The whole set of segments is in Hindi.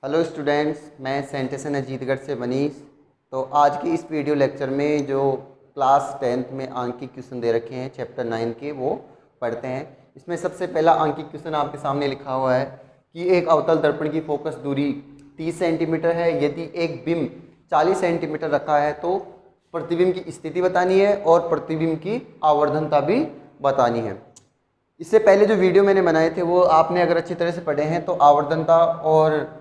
हेलो स्टूडेंट्स, मैं सेंटेशन अजीतगढ़ से मनीष। तो आज की इस वीडियो लेक्चर में जो क्लास 10th में आंकिक क्वेश्चन दे रखे हैं चैप्टर 9 के, वो पढ़ते हैं। इसमें सबसे पहला आंकिक क्वेश्चन आपके सामने लिखा हुआ है कि एक अवतल दर्पण की फोकस दूरी 30 सेंटीमीटर है। यदि एक बिंब 40 सेंटीमीटर रखा है तो प्रतिबिंब की स्थिति बतानी है और प्रतिबिंब की आवर्धनता भी बतानी है। इससे पहले जो वीडियो मैंने बनाए थे वो आपने अगर अच्छी तरह से पढ़े हैं तो आवर्धनता और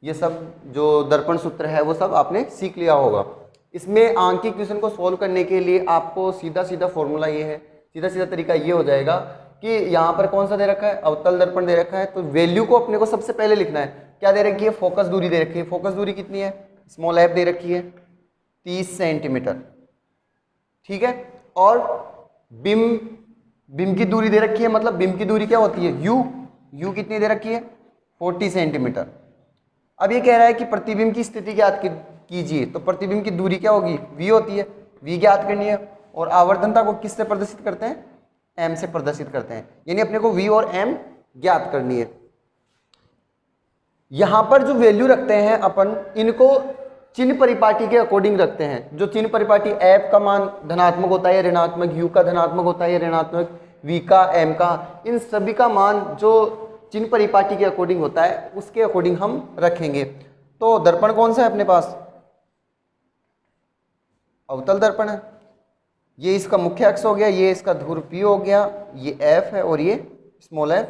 ये सब जो दर्पण सूत्र है वो सब आपने सीख लिया होगा। इसमें आंकिक क्वेश्चन को सोल्व करने के लिए आपको सीधा सीधा फॉर्मूला ये है, सीधा सीधा तरीका ये हो जाएगा कि यहाँ पर कौन सा दे रखा है, अवतल दर्पण दे रखा है, तो वैल्यू को अपने को सबसे पहले लिखना है। क्या दे रखी है? फोकस दूरी दे रखी है। फोकस दूरी कितनी है? स्मॉल एफ दे रखी है 30 सेंटीमीटर, ठीक है। और बिंब की दूरी दे रखी है, मतलब बिंब की दूरी क्या होती है? यू कितनी दे रखी है? 40 सेंटीमीटर। अब ये कह रहा है कि प्रतिबिंब की स्थिति ज्ञात कीजिए, तो प्रतिबिंब की दूरी क्या होगी? v होती है, v ज्ञात करनी है। और आवर्धनता को किससे प्रदर्शित करते हैं? m से प्रदर्शित करते हैं, यानी अपने को v और m ज्ञात करनी है। यहां पर जो वैल्यू रखते हैं अपन, इनको चिन्ह परिपाटी के अकॉर्डिंग रखते हैं। जो चिन्ह परिपाटी f का मान धनात्मक होता है या ऋणात्मक, u का धनात्मक होता है या ऋणात्मक, v का, m का, इन सभी का मान जो चिन्ह परिपाटी के अकॉर्डिंग होता है उसके अकॉर्डिंग हम रखेंगे। तो दर्पण कौन सा है अपने पास? अवतल दर्पण है। ये इसका मुख्य अक्ष हो गया, ये इसका ध्रुव P हो गया, ये F है और ये स्मॉल f,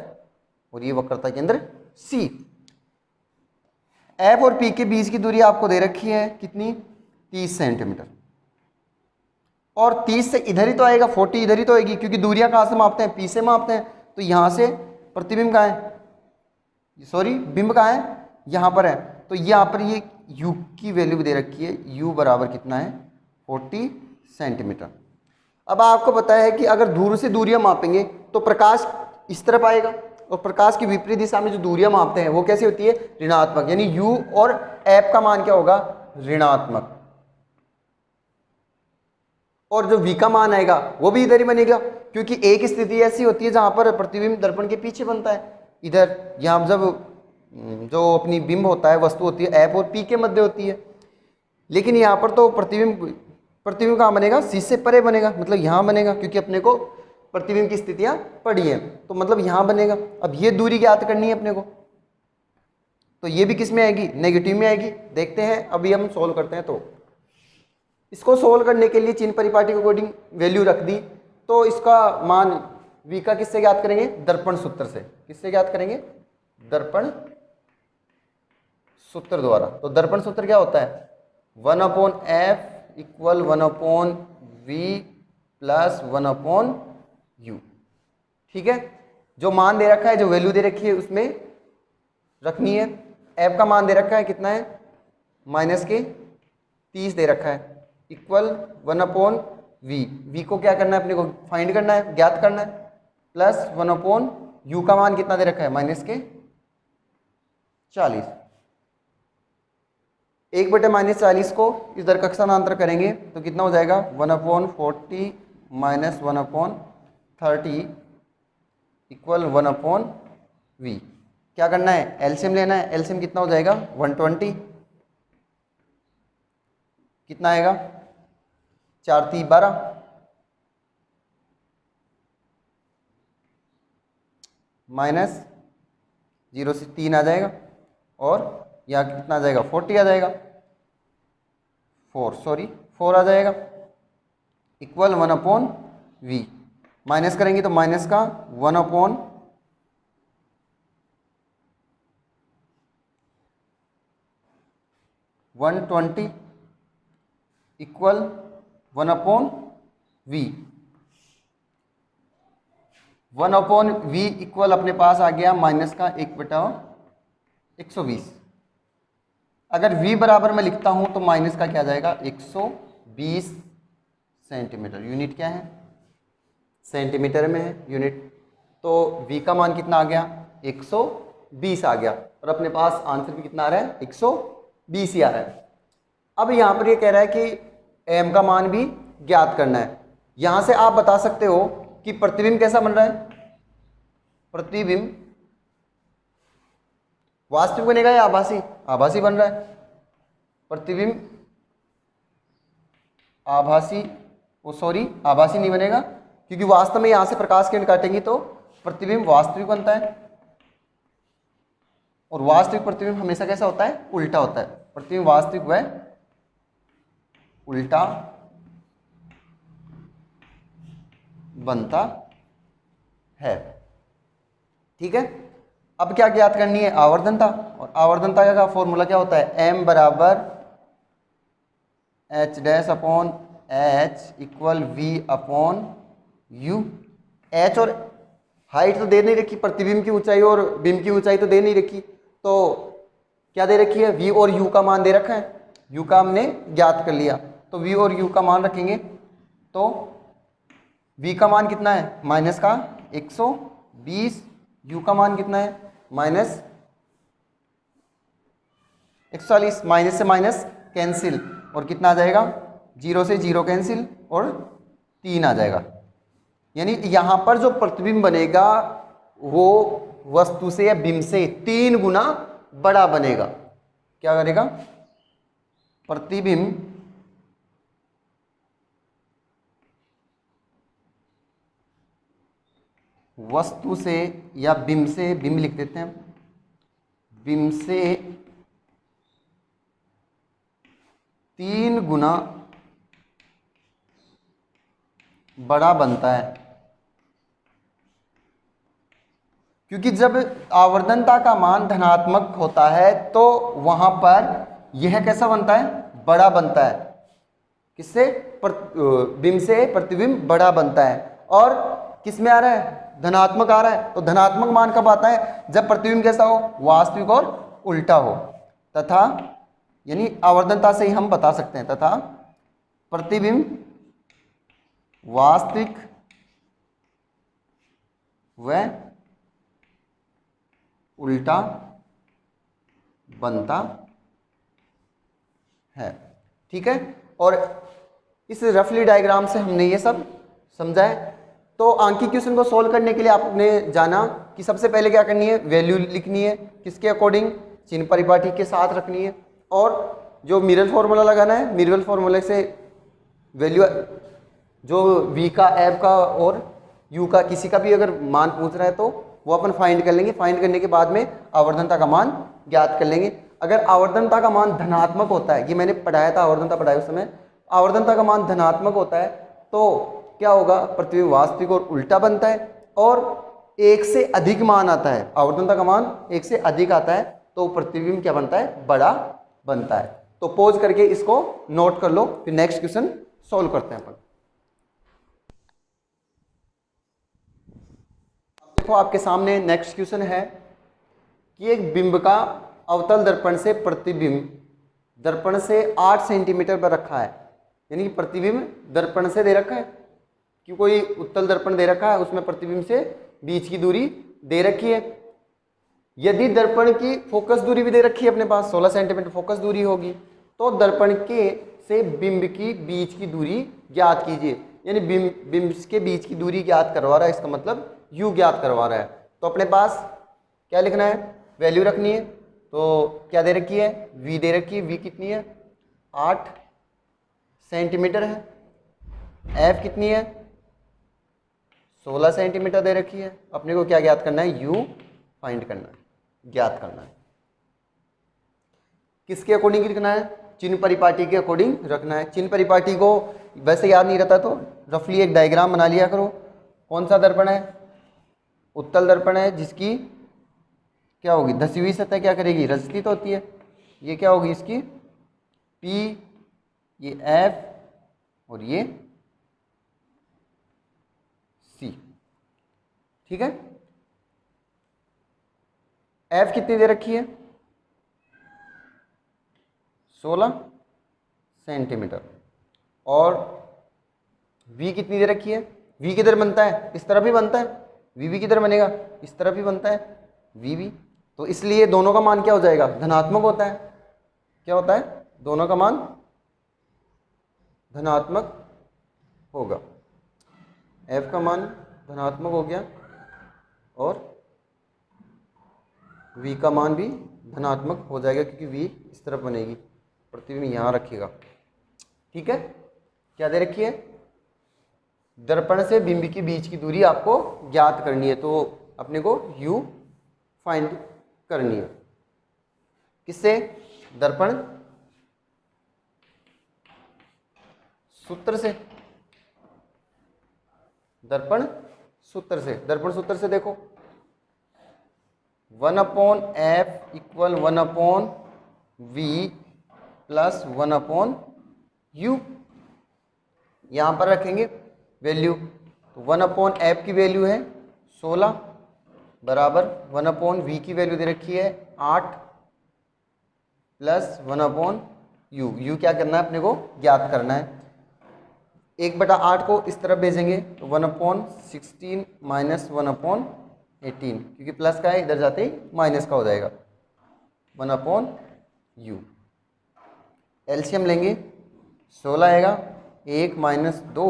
और ये वक्रता केंद्र C। F और P के बीच की दूरी आपको दे रखी है कितनी? 30 सेंटीमीटर। और 30 से इधर ही तो आएगा, 40 इधर ही तो आएगी, क्योंकि दूरियां कहाँ से मापते हैं? P से मापते हैं। तो यहाँ से प्रतिबिंब कहाँ है? सॉरी, बिंब कहाँ है? यहाँ पर है। तो यहाँ पर ये u की वैल्यू भी दे रखी है, u बराबर कितना है? 40 सेंटीमीटर। अब आपको पता है कि अगर दूर से दूरियां मापेंगे तो प्रकाश इस तरफ आएगा, और प्रकाश की विपरीत दिशा में जो दूरियां मापते हैं वो कैसी होती है? ऋणात्मक। यानी u और f का मान क्या होगा? ऋणात्मक। और जो v का मान आएगा वो भी इधर ही बनेगा, क्योंकि एक स्थिति ऐसी होती है जहां पर प्रतिबिंब दर्पण के पीछे बनता है। इधर यहाँ जब जो अपनी बिंब होता है, वस्तु होती है, F और P के मध्य होती है। लेकिन यहाँ पर तो प्रतिबिंब कहाँ बनेगा? C से परे बनेगा, मतलब यहाँ बनेगा, क्योंकि अपने को प्रतिबिंब की स्थितियाँ पड़ी हैं, तो मतलब यहाँ बनेगा। अब ये दूरी ज्ञात करनी है अपने को, तो ये भी किस में आएगी? नेगेटिव में आएगी। देखते हैं, अभी हम सोल्व करते हैं। तो इसको सोल्व करने के लिए चिन्ह परिपाटी के अकॉर्डिंग वैल्यू रख दी, तो इसका मान v का किससे ज्ञात करेंगे? दर्पण सूत्र से। किससे ज्ञात करेंगे? दर्पण सूत्र द्वारा। तो दर्पण सूत्र क्या होता है? 1/f equal 1/v plus 1/u। ठीक है। जो मान दे रखा है, जो वैल्यू दे रखी है उसमें रखनी है। f का मान दे रखा है कितना है? -30 दे रखा है, इक्वल 1/v। v को क्या करना है? अपने को फाइंड करना है, ज्ञात करना है। प्लस 1/u का मान कितना दे रखा है? -40। 1/-40 को इधर कक्षांतर करेंगे तो कितना हो जाएगा? 1/40 माइनस 1/30 इक्वल 1/v। क्या करना है? एलसीएम लेना है। एलसीएम कितना हो जाएगा? 120। कितना आएगा? 4 3 12, माइनस 0 से 3 आ जाएगा, और यहाँ कितना आ जाएगा? 40 आ जाएगा, 4 आ जाएगा, इक्वल 1/v। माइनस करेंगे तो माइनस का 1/120 इक्वल 1/v। 1/v इक्वल अपने पास आ गया माइनस का 1/120। अगर v बराबर मैं लिखता हूं तो माइनस का क्या आ जाएगा? 120 सेंटीमीटर। यूनिट क्या है? सेंटीमीटर में है यूनिट। तो v का मान कितना आ गया? 120 आ गया, और अपने पास आंसर भी कितना आ रहा है? 120 ही आ रहा है। अब यहाँ पर ये कह रहा है कि m का मान भी ज्ञात करना है। यहाँ से आप बता सकते हो कि प्रतिबिंब कैसा बन रहा है? प्रतिबिंब वास्तविक बनेगा या आभासी? आभासी बन रहा है। प्रतिबिंब आभासी, आभासी नहीं बनेगा, क्योंकि वास्तव में यहां से प्रकाश किरण काटेंगी तो प्रतिबिंब वास्तविक बनता है। और वास्तविक प्रतिबिंब हमेशा कैसा होता है? उल्टा होता है। प्रतिबिंब वास्तविक व उल्टा बनता है। ठीक है, अब क्या ज्ञात करनी है? आवर्धनता। और आवर्धनता का फॉर्मूला क्या होता है? m बराबर h dash upon h equal v upon u। h और हाइट तो दे नहीं रखी, प्रतिबिंब की ऊंचाई और बिंब की ऊंचाई तो दे नहीं रखी, तो क्या दे रखी है? v और u का मान दे रखा है, u का हमने ज्ञात कर लिया, तो v और u का मान रखेंगे। तो v का मान कितना है? माइनस का 120, u का मान कितना है? माइनस 140। माइनस से माइनस कैंसिल, और कितना आ जाएगा? 0 से 0 कैंसिल और 3 आ जाएगा। यानी यहां पर जो प्रतिबिंब बनेगा वो वस्तु से या बिंब से 3 गुना बड़ा बनेगा। क्या करेगा? प्रतिबिंब वस्तु से या बिंब से, बिंब लिख देते हैं, बिंब से 3 गुना बड़ा बनता है। क्योंकि जब आवर्धनता का मान धनात्मक होता है तो वहां पर यह कैसा बनता है? बड़ा बनता है। किससे? बिंब से प्रतिबिंब बड़ा बनता है। और किस में आ रहा है? धनात्मक आ रहा है। तो धनात्मक मान कब आता है? जब प्रतिबिंब कैसा हो? वास्तविक और उल्टा हो। तथा यानी आवर्धनता से ही हम बता सकते हैं, तथा प्रतिबिंब वास्तविक व उल्टा बनता है। ठीक है, और इस रफली डायग्राम से हमने ये सब समझा है। तो आंकी क्वेश्चन को सॉल्व करने के लिए आपने जाना कि सबसे पहले क्या करनी है? वैल्यू लिखनी है, किसके अकॉर्डिंग? चिन्ह परिपाटी के साथ रखनी है। और जो मिरर फॉर्मूला लगाना है, मिरर फॉर्मूले से वैल्यू जो v का, f का और u का किसी का भी अगर मान पूछ रहा है तो वो अपन फाइंड कर लेंगे। फाइंड करने के बाद में आवर्धनता का मान ज्ञात कर लेंगे। अगर आवर्धनता का मान धनात्मक होता है, ये मैंने पढ़ाया था, आवर्धनता पढ़ाया उस समय, आवर्धनता का मान धनात्मक होता है तो क्या होगा? प्रतिबिंब वास्तविक और उल्टा बनता है। और एक से अधिक मान आता है, आवर्धनता का मान एक से अधिक आता है तो प्रतिबिंब क्या बनता है? बड़ा बनता है। तो पॉज करके इसको नोट कर लो, फिर नेक्स्ट क्वेश्चन सॉल्व करते हैं अपन। देखो आपके सामने नेक्स्ट क्वेश्चन है कि एक बिंब का अवतल दर्पण से प्रतिबिंब दर्पण से 8 सेंटीमीटर पर रखा है। यानी कि प्रतिबिंब दर्पण से दे रखा है कि कोई उत्तल दर्पण दे रखा है, उसमें प्रतिबिंब से बीच की दूरी दे रखी है। यदि दर्पण की फोकस दूरी भी दे रखी है अपने पास, 16 सेंटीमीटर फोकस दूरी होगी, तो दर्पण के से बिंब की बीच की दूरी ज्ञात कीजिए। यानी बिंब के बीच की दूरी ज्ञात करवा रहा है, इसका मतलब u ज्ञात करवा रहा है। तो अपने पास क्या लिखना है? वैल्यू रखनी है। तो क्या दे रखी है? v दे रखी है। v कितनी है? 8 सेंटीमीटर है। f कितनी है? 16 सेंटीमीटर दे रखी है। अपने को क्या ज्ञात करना है? u फाइंड करना है, ज्ञात करना है। किसके अकॉर्डिंग लिखना है? चिन्ह परिपाटी के अकॉर्डिंग रखना है। चिन्ह परिपाटी को वैसे याद नहीं रहता तो रफली एक डायग्राम बना लिया करो। कौन सा दर्पण है? उत्तल दर्पण है, जिसकी क्या होगी? 10वीं सतह क्या करेगी? रजतित होती है। ये क्या होगी इसकी? P, ये F और ये C। ठीक है, F कितनी दे रखी है? 16 सेंटीमीटर। और V कितनी दे रखी है? V किधर बनता है? इस तरफ ही बनता है। V किधर बनेगा? इस तरफ ही बनता है V। तो इसलिए दोनों का मान क्या हो जाएगा? धनात्मक होता है। क्या होता है? दोनों का मान धनात्मक होगा। F का मान धनात्मक हो गया और V का मान भी धनात्मक हो जाएगा क्योंकि v इस तरफ बनेगी, प्रतिबिंब यहाँ रखेगा। ठीक है, क्या दे रखी है? दर्पण से बिंब के बीच की दूरी आपको ज्ञात करनी है, तो अपने को u फाइंड करनी है। किससे? दर्पण सूत्र से। दर्पण सूत्र से, दर्पण सूत्र से देखो 1/f equal 1/v plus 1/u। यहां पर रखेंगे वैल्यू, तो 1/f की वैल्यू है 16 बराबर 1/v की वैल्यू दे रखी है 8 प्लस 1/u। u क्या करना है? अपने को ज्ञात करना है। 1/8 को इस तरफ भेजेंगे तो 1/16 माइनस 1/18, क्योंकि प्लस का है इधर जाते ही माइनस का हो जाएगा 1/u। एलसीएम लेंगे 16 आएगा, 1 माइनस 2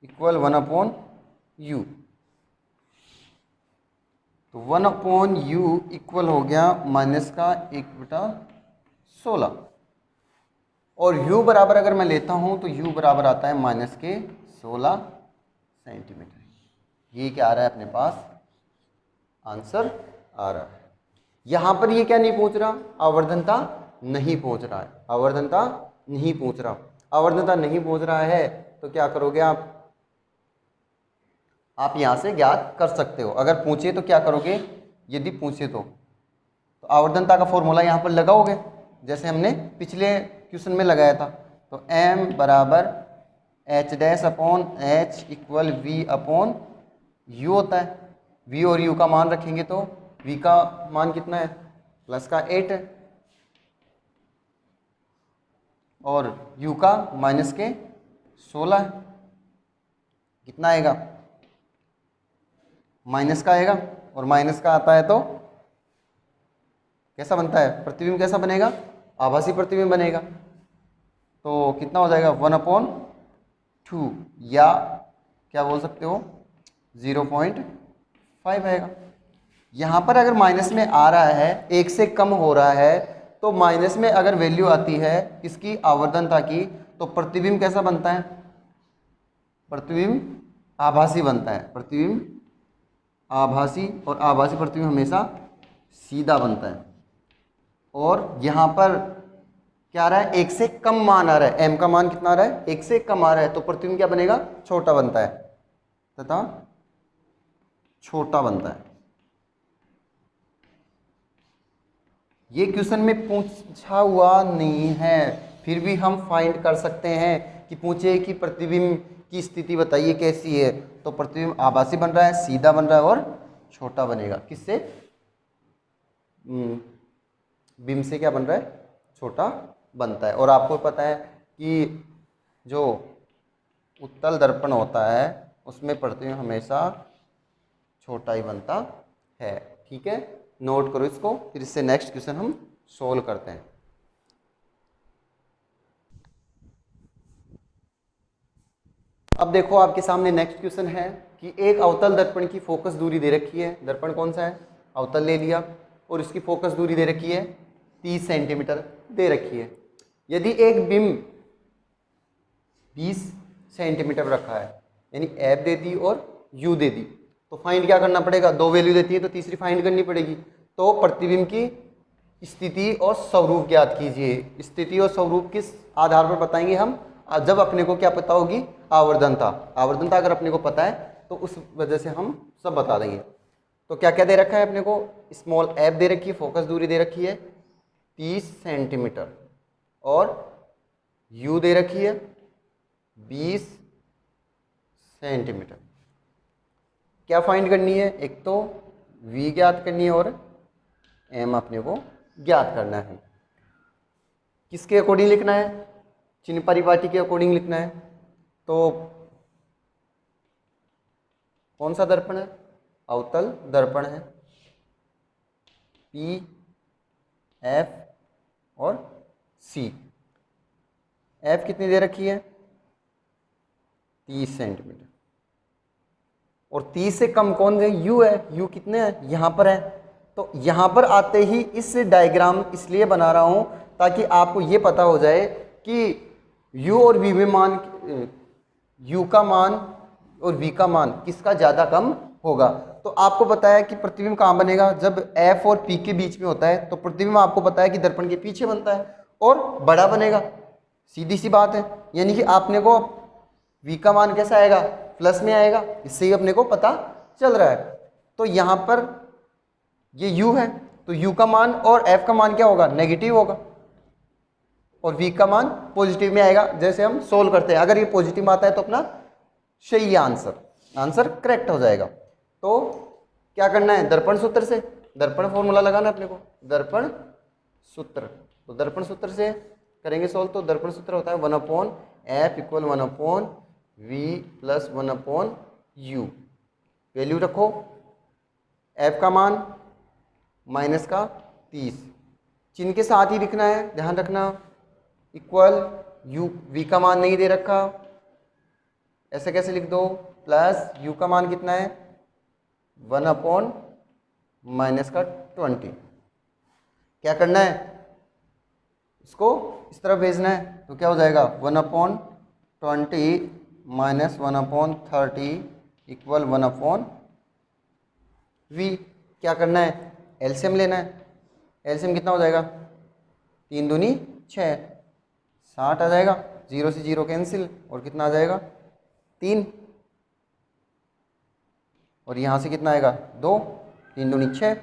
इक्वल 1/u। तो 1/u इक्वल हो गया माइनस का 1/16। और u बराबर अगर मैं लेता हूं तो u बराबर आता है माइनस के 16 सेंटीमीटर। ये क्या आ रहा है अपने पास? आंसर आ रहा है। यहां पर ये क्या नहीं पहुंच रहा? आवर्धनता नहीं पहुंच रहा है। आवर्धनता नहीं पहुंच रहा। आवर्धनता नहीं पहुंच रहा है तो क्या करोगे आप यहां से ज्ञात कर सकते हो। अगर पूछे तो क्या करोगे? यदि पूछे तो आवर्धनता का फॉर्मूला यहां पर लगाओगे, जैसे हमने पिछले क्वेश्चन में लगाया था। तो m बराबर h dash upon h equal v upon u होता है। v और u का मान रखेंगे तो v का मान कितना है? प्लस का 8 है, और u का माइनस के 16 है। कितना आएगा? माइनस का आएगा, और माइनस का आता है तो कैसा बनता है? प्रतिबिंब कैसा बनेगा? आभासी प्रतिबिंब बनेगा। तो कितना हो जाएगा? 1/2, या क्या बोल सकते हो 0.5 आएगा। यहाँ पर अगर माइनस में आ रहा है, एक से कम हो रहा है, तो माइनस में अगर वैल्यू आती है इसकी आवर्धनता की, तो प्रतिबिंब कैसा बनता है? प्रतिबिंब आभासी बनता है। प्रतिबिंब आभासी, और आभासी प्रतिबिंब हमेशा सीधा बनता है। और यहाँ पर क्या आ रहा है? एक से कम मान आ रहा है। m का मान कितना आ रहा है? एक से कम आ रहा है, तो प्रतिबिंब क्या बनेगा? छोटा बनता है, तथा छोटा बनता है। ये क्वेश्चन में पूछा हुआ नहीं है, फिर भी हम फाइंड कर सकते हैं कि पूछे कि प्रतिबिंब की स्थिति बताइए कैसी है, तो प्रतिबिंब आभासी बन रहा है, सीधा बन रहा है और छोटा बनेगा। किससे? बिंब से क्या बन रहा है? छोटा बनता है। और आपको पता है कि जो उत्तल दर्पण होता है उसमें प्रतिबिंब हमेशा छोटा ही बनता है। ठीक है, नोट करो इसको, फिर इससे नेक्स्ट क्वेश्चन हम सोल्व करते हैं। अब देखो आपके सामने नेक्स्ट क्वेश्चन है कि एक अवतल दर्पण की फोकस दूरी दे रखी है। दर्पण कौन सा है? अवतल ले लिया, और इसकी फोकस दूरी दे रखी है 30 सेंटीमीटर दे रखी है। यदि एक बिंब 20 सेंटीमीटर रखा है, यानी एफ दे दी और यू दे दी, तो फाइंड क्या करना पड़ेगा? दो वैल्यू देती है तो तीसरी फाइंड करनी पड़ेगी। तो प्रतिबिंब की स्थिति और स्वरूप ज्ञात कीजिए। स्थिति और स्वरूप किस आधार पर बताएंगे हम? जब अपने को क्या पता होगी? आवर्धनता। आवर्धनता अगर अपने को पता है तो उस वजह से हम सब बता देंगे। तो क्या क्या दे रखा है अपने को? स्मॉल एफ दे रखी है, फोकस दूरी दे रखी है 30 सेंटीमीटर, और यू दे रखी है 20 सेंटीमीटर। क्या फाइंड करनी है? एक तो v ज्ञात करनी है और m अपने को ज्ञात करना है। किसके अकॉर्डिंग लिखना है? चिन्ह परिपाटी के अकॉर्डिंग लिखना है। तो कौन सा दर्पण है? अवतल दर्पण है। P, F और C। F कितनी दे रखी है? 30 सेंटीमीटर। और 30 से कम कौन है? U है। U कितने है? यहाँ पर है। तो तो यहाँ पर आते ही इस डायग्राम इसलिए बना रहा हूँ ताकि आपको ये पता हो जाए कि u और v में मान, u का मान और v का मान किसका ज़्यादा कम होगा। तो आपको पता है कि प्रतिबिंब कहाँ बनेगा, जब f और p के बीच में होता है तो प्रतिबिंब आपको पता है कि दर्पण के पीछे बनता है और बड़ा बनेगा, सीधी सी बात है। यानी कि आपने को v का मान कैसा आएगा, प्लस में आएगा, इससे ही अपने को पता चल रहा है। तो यहाँ पर ये u है तो u का मान और f का मान क्या होगा, नेगेटिव होगा, और v का मान पॉजिटिव में आएगा। जैसे हम सोल्व करते हैं, अगर ये पॉजिटिव आता है तो अपना सही है, आंसर करेक्ट हो जाएगा। तो क्या करना है, दर्पण सूत्र से दर्पण फॉर्मूला लगाना है अपने को, दर्पण सूत्र। तो दर्पण सूत्र से करेंगे सोल्व। तो दर्पण सूत्र होता है 1/f equal 1/v plus 1/u। Value रखो, f का मान माइनस का 30, चिन्ह के साथ ही लिखना है, ध्यान रखना, इक्वल u, v का मान नहीं दे रखा, ऐसे कैसे लिख दो, प्लस u का मान कितना है 1/-20। क्या करना है, इसको इस तरफ भेजना है, तो क्या हो जाएगा 1/20 माइनस 1/30 इक्वल 1/v। क्या करना है, एलसीएम लेना है। एलसीएम कितना हो जाएगा, 3 दूनी 6, 60 आ जाएगा, 0 से 0 कैंसिल, और कितना आ जाएगा 3, और यहाँ से कितना आएगा 2, 3 दूनी 6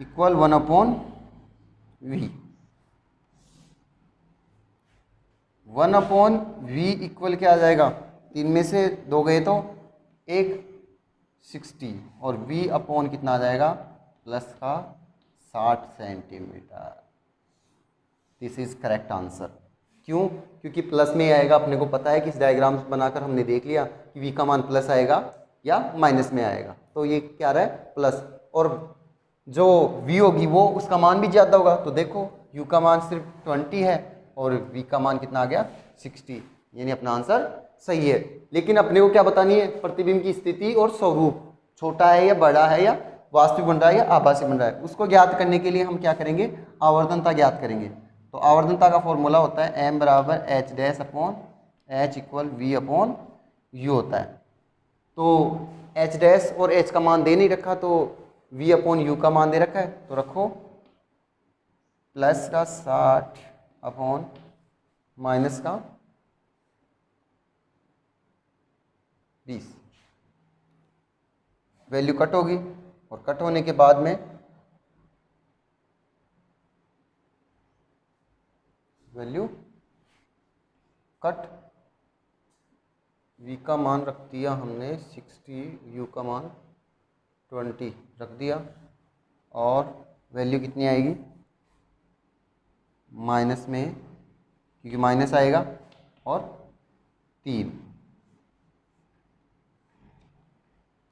इक्वल 1/v। 1/v इक्वल क्या आ जाएगा, 3 में से 2 गए तो 1, 60, और v अपॉन कितना आ जाएगा, प्लस का 60 centimetre. This is correct answer. क्यों, क्योंकि प्लस में आएगा, अपने को पता है कि इस डायग्राम बनाकर हमने देख लिया कि v का मान प्लस आएगा या माइनस में आएगा। तो ये क्या रहा है, प्लस, और जो v होगी वो उसका मान भी ज़्यादा होगा। तो देखो u का मान सिर्फ 20 है और v का मान कितना आ गया 60, यानी अपना आंसर सही है। लेकिन अपने को क्या बतानी है, प्रतिबिंब की स्थिति और स्वरूप, छोटा है या बड़ा है या वास्तविक बन रहा है या आभासी बन रहा है, उसको ज्ञात करने के लिए हम क्या करेंगे, आवर्तनता ज्ञात करेंगे। तो आवर्तनता का फॉर्मूला होता है m बराबर h dash upon h equal v upon u होता है। तो h डैश और h का मान दे नहीं रखा, तो v अपॉन u का मान दे रखा है, तो रखो प्लस का 60 अपॉन माइनस का 20। वैल्यू कट होगी, और कट होने के बाद में वैल्यू कट, v का मान रख दिया हमने 60, u का मान 20 रख दिया, और वैल्यू कितनी आएगी माइनस में, क्योंकि माइनस आएगा, और 3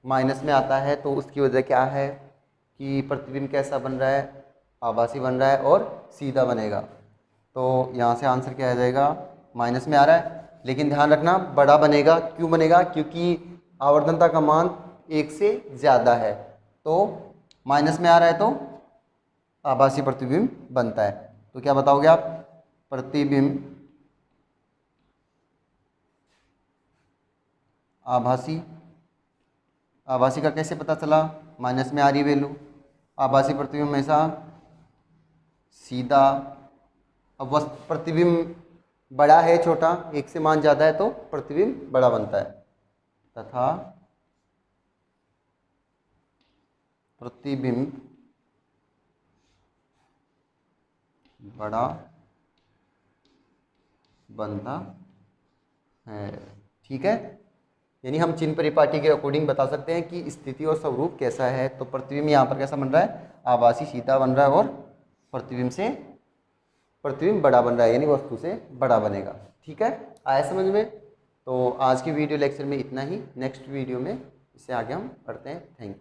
माइनस में आता है। तो उसकी वजह क्या है कि प्रतिबिंब कैसा बन रहा है, आभासी बन रहा है और सीधा बनेगा। तो यहाँ से आंसर क्या आ जाएगा, माइनस में आ रहा है, लेकिन ध्यान रखना बड़ा बनेगा। क्यों बनेगा, क्योंकि आवर्तनता का मान 1 से ज़्यादा है। तो माइनस में आ रहा है तो आभासी प्रतिबिंब बनता है। तो क्या बताओगे आप, प्रतिबिंब आभासी, आभासी का कैसे पता चला, माइनस में आ रही वैल्यू, आभासी प्रतिबिंब हमेशा सीधा। अब वह प्रतिबिंब बड़ा है छोटा, 1 से मान ज़्यादा है तो प्रतिबिंब बड़ा बनता है, तथा प्रतिबिंब बड़ा बनता है। ठीक है, यानी हम चिन्ह परिपाटी के अकॉर्डिंग बता सकते हैं कि स्थिति और स्वरूप कैसा है। तो प्रतिबिंब यहाँ पर कैसा बन रहा है, आभासी सीधा बन रहा है, और प्रतिबिंब बड़ा बन रहा है, यानी वस्तु से बड़ा बनेगा। ठीक है, आया समझ में। तो आज की वीडियो लेक्चर में इतना ही, नेक्स्ट वीडियो में इससे आगे हम पढ़ते हैं। Thank you.